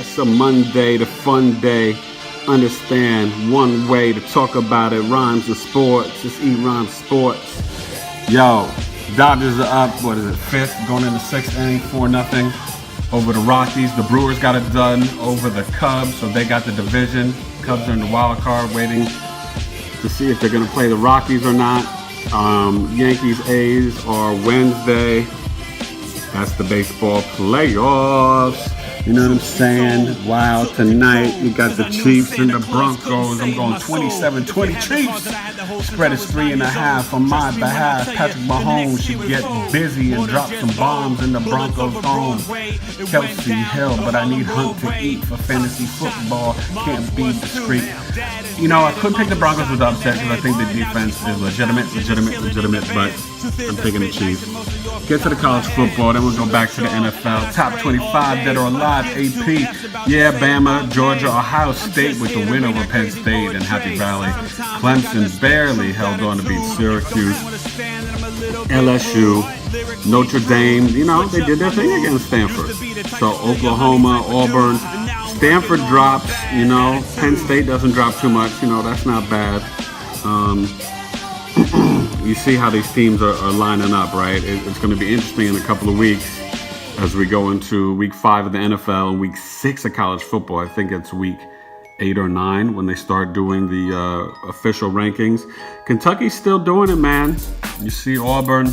It's a Monday, the fun day. Understand one way to talk about it. Rhymes and sports. Just eat rhymes sports. Yo, Dodgers are up. What is it? Fifth, going into sixth inning, 4-0 over the Rockies. The Brewers got it done over the Cubs, so they got the division. Cubs are in the wild card, waiting to see if they're going to play the Rockies or not. Yankees, A's are Wednesday. That's the baseball playoffs. You know what I'm saying? Wow, tonight you got the Chiefs and the Broncos. I'm going 27-20 Chiefs. Spread is 3.5 on my behalf. Patrick Mahomes should get busy and drop some bombs in the Broncos home. Kelsey Hill, but I need Hunt to eat for fantasy football. Can't be discreet. You know, I could pick the Broncos with upset because I think the defense is legitimate, but I'm taking the Chiefs. Get to the college football, then we'll go back to the NFL. Top 25 dead or alive, AP. Yeah, Bama, Georgia, Ohio State with the win over Penn State and Happy Valley. Clemson barely held on to beat Syracuse. LSU, Notre Dame, you know, they did their thing against Stanford. So Oklahoma, Auburn, Stanford drops, you know, Penn State doesn't drop too much, you know, that's not bad. You see how these teams are lining up, right? It's going to be interesting in a couple of weeks as we go into week 5 of the NFL and week 6 of college football. I think it's week 8 or 9 when they start doing the official rankings. Kentucky's still doing it, man. You see Auburn,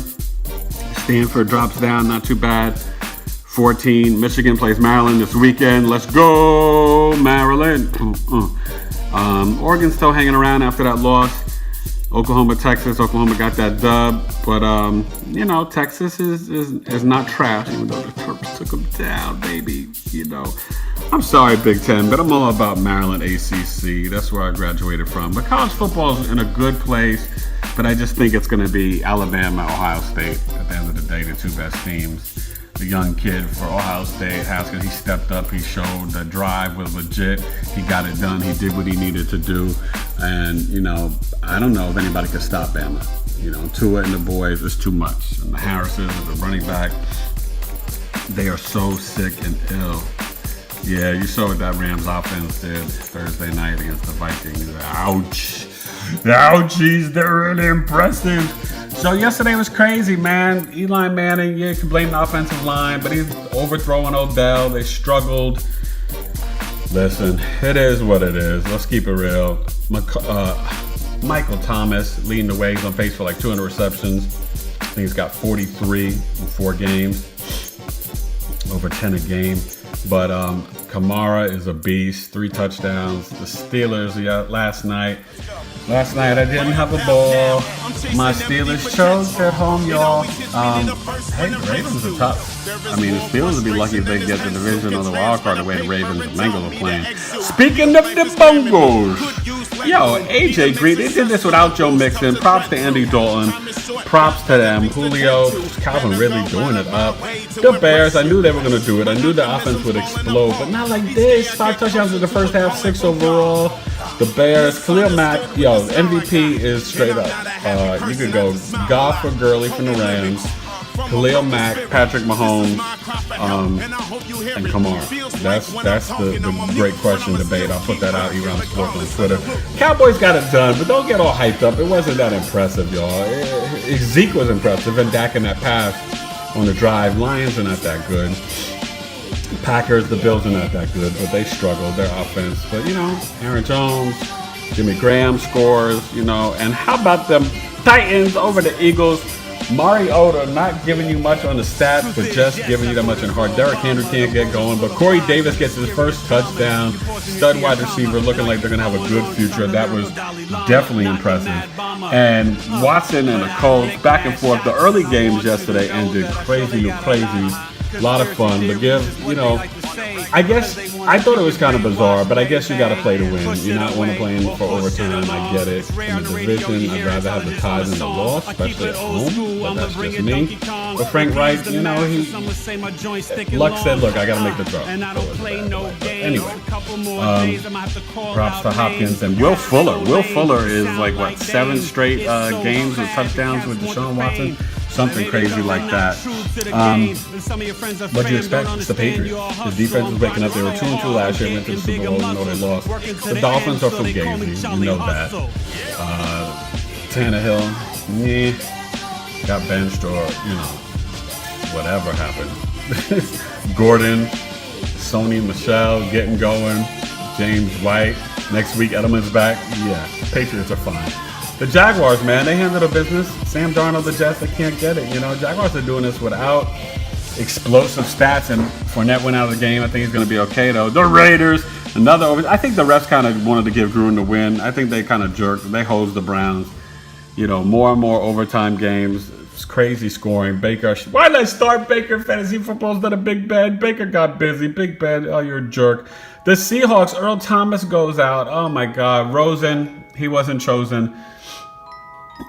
Stanford drops down, not too bad. 14. Michigan plays Maryland this weekend. Let's go, Maryland. Oregon's still hanging around after that loss. Oklahoma, Texas. Oklahoma got that dub, but you know, Texas is not trash, even though the Terps took them down, baby. You know, I'm sorry, Big Ten, but I'm all about Maryland ACC. That's where I graduated from. But college football is in a good place, but I just think it's going to be Alabama, Ohio State at the end of the day, the two best teams. The young kid for Ohio State, Haskins, he stepped up, he showed the drive was legit, he got it done, he did what he needed to do, and, you know, I don't know if anybody could stop Bama. You know, Tua and the boys is too much, and the Harrises, the running back, they are so sick and ill. Yeah, you saw what that Rams offense did Thursday night against the Vikings. Ouch. Ouchies, they're really impressive. So yesterday was crazy, man. Eli Manning, you can blame the offensive line, but he's overthrowing Odell. They struggled. Listen, it is what it is. Let's keep it real. Michael Thomas leading the way. He's on pace for like 200 receptions. I think he's got 43 in 4 games. Over 10 a game. But Kamara is a beast. 3 touchdowns. The Steelers, last night I didn't have a ball. My Steelers choked at home, y'all. Hey, the Ravens are tough. I mean, the Steelers would be lucky if they get the division or the wild card the way the Ravens and Bengals are playing. Speaking of the Bengals, yo, AJ Green, they did this without Joe Mixon. Props to Andy Dalton. Props to them. Julio, Calvin Ridley doing it up. The Bears, I knew they were going to do it. I knew the offense would explode, but not like this. 5 touchdowns in the first half, 6 overall. The Bears, Khalil Mack, yo, MVP is straight up. You could go Goff or Gurley from the Rams, Khalil Mack, Patrick Mahomes, and Kamara. That's the great question debate. I'll put that out here on Sports on Twitter. Cowboys got it done, but don't get all hyped up. It wasn't that impressive, y'all. Zeke was impressive, and Dak in that pass on the drive. Lions are not that good. Packers, the Bills are not that good, but they struggled, their offense. But, you know, Aaron Jones, Jimmy Graham scores, you know. And how about them Titans over the Eagles? Mariota not giving you much on the stats, but just giving you that much in heart. Derrick Henry can't get going, but Corey Davis gets his first touchdown. Stud wide receiver looking like they're going to have a good future. That was definitely impressive. And Watson and the Colts back and forth. The early games yesterday ended crazy. A lot of fun, but you know, I guess I thought it was kind of bizarre, but I guess you got to play to win. You're not want to play in for overtime. I get it. In the division, I'd rather have the ties than the loss, especially at home. But that's just me. But Frank Wright, you know, Luck said, "Look, I got to make the throw." Anyway, props to Hopkins and Will Fuller. Will Fuller is like 7 straight games with touchdowns with Deshaun Watson. something crazy like that. What do you expect? It's the Patriots. The defense is waking up. They were 2-2 last year, went to the Super Bowl, you know they lost. The Dolphins are fugazi, you know that. Tannehill, got benched or, whatever happened. Gordon, Sony Michel getting going, James White. Next week, Edelman's back. Yeah, Patriots are fine. The Jaguars, man, they handle the business. Sam Darnold, the Jets, they can't get it. Jaguars are doing this without explosive stats, and Fournette went out of the game. I think he's going to be okay, though. The Raiders, I think the refs kind of wanted to give Gruden the win. I think they kind of jerked. They hosed the Browns. More and more overtime games. It's crazy scoring. Baker, why did I start Baker Fantasy Football instead of Big Ben? Baker got busy. Big Ben, oh, you're a jerk. The Seahawks, Earl Thomas goes out. Oh, my God. Rosen, he wasn't chosen.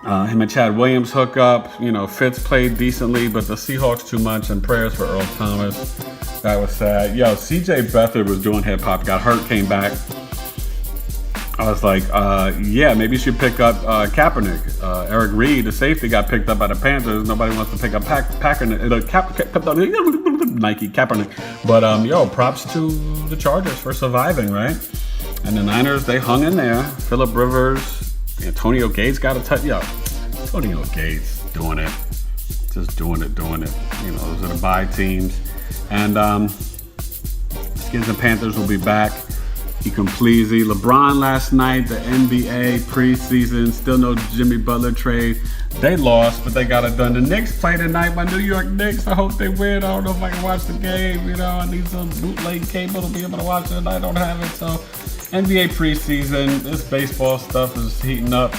Him and Chad Williams hook up. Fitz played decently, but the Seahawks too much. And prayers for Earl Thomas. That was sad. Yo, CJ Beathard was doing hip hop, got hurt, came back. I was like, maybe you should pick up Kaepernick. Eric Reed, the safety, got picked up by the Panthers. Nobody wants to pick up Nike Kaepernick. But props to the Chargers for surviving, right? And the Niners, they hung in there. Phillip Rivers, Antonio Gates got a touch. Antonio Gates doing it. Just doing it. Those are the bye teams. And Skins and Panthers will be back. Pleasy. LeBron last night, the NBA preseason, still no Jimmy Butler trade. They lost, but they got it done. The Knicks play tonight. My New York Knicks, I hope they win. I don't know if I can watch the game. I need some bootleg cable to be able to watch it, and I don't have it. So, NBA preseason, this baseball stuff is heating up.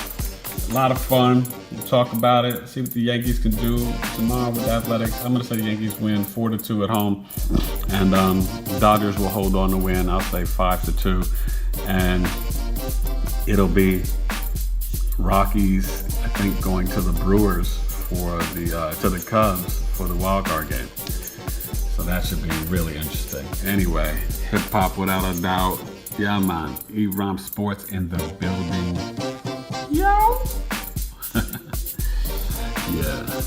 A lot of fun. We'll talk about it. See what the Yankees can do tomorrow with the Athletics. I'm going to say the Yankees win 4-2 at home. And Dodgers will hold on to win. I'll say 5-2. And it'll be Rockies, I think, going to the Brewers for to the Cubs for the wild card game. So that should be really interesting. Anyway, hip hop without a doubt. Yeah, man. E-Rom Sports in the building. Yo! Yeah.